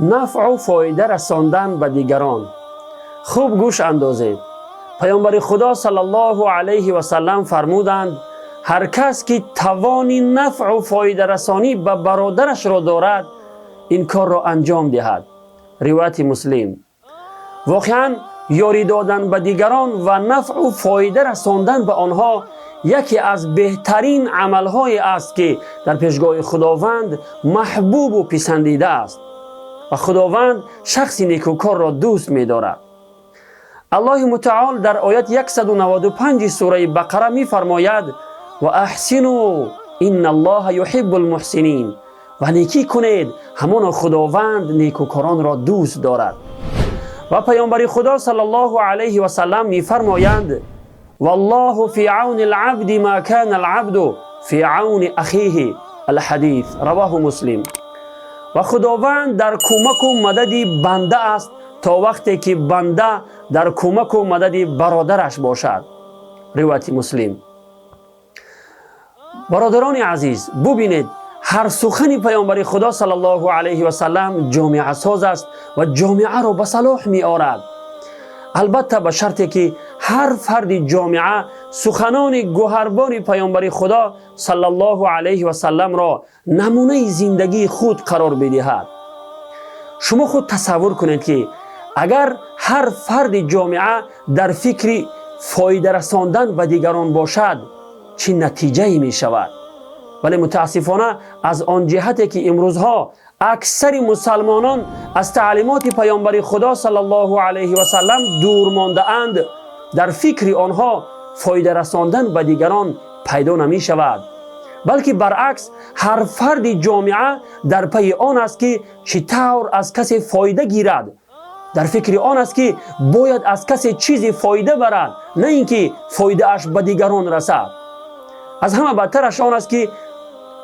نفع و فایده رساندن به دیگران. خوب گوش اندازید. پیامبر خدا صلی الله علیه و سلم فرمودند هر کس که توانی نفع و فایده رسانی به برادرش را دارد این کار را انجام دهد. روایت مسلم. واقعا یاری دادن به دیگران و نفع و فایده رساندن به آنها یکی از بهترین عملهای است که در پیشگاه خداوند محبوب و پسندیده است و خداوند شخص نیکوکار را دوست می دارد. الله متعال در آیت 195 سوره بقره می فرماید و احسنوا ان الله یحب المحسنین، و نیکی کنید همان خداوند نیکوکاران را دوست دارد. و پیامبر خدا صلی الله علیه و سلم می فرمایند والله فی عون العبد ما کان العبد فی عون اخیه الحدیث، رواه مسلم. و خداوند در کمک و مدد بنده است تا وقتی که بنده در کمک و مدد برادرش باشد. روایت مسلم. برادران عزیز، ببینید هر سخن پیامبر خدا صلی الله علیه و سلم جامعه ساز است و جامعه را به صلاح می آورد. البته به شرطی که هر فرد جامعه سخنان گوهربار پیامبر خدا صلی الله علیه و سلم را نمونه زندگی خود قرار بدهد. شما خود تصور کنید که اگر هر فرد جامعه در فکر فایده رساندن به دیگران باشد چه نتیجه می شود؟ ولی متاسفانه از آن جهتی که امروزها اکثر مسلمانان از تعلیمات پیامبر خدا صلی الله علیه و سلم دور مانده اند، در فکر آنها فایده رساندن به دیگران پیدا نمی شود، بلکه برعکس هر فرد جامعه در پی آن است که چطور از کسی فایده گیرد، در فکر آن است که باید از کسی چیزی فایده برد، نه اینکه فایده اش به دیگران رسد. از همه بدترش آن است که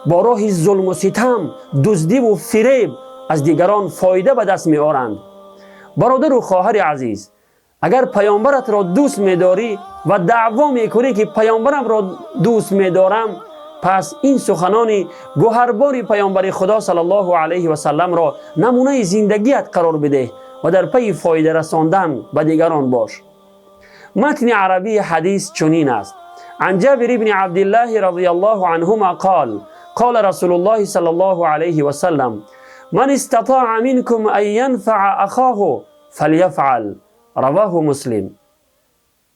با راه ظلم و ستم، دزدی و فریب از دیگران فایده به دست می آورند. برادر و خواهر عزیز، اگر پیامبرت را دوست می داری و دعوا می کنی که پیامبرم را دوست می دارم، پس این سخنان گوهربار پیامبر خدا صلی الله علیه و سلم را نمونه زندگیت قرار بده و در پی فایده رساندن به دیگران باش. متن عربی حدیث چنین است: عن جابر بن عبد الله رضی الله عنهما قال قال رسول الله صلی الله علیه و سلم من استطاع منكم ان ينفع اخاه فليفعل، رواه مسلم.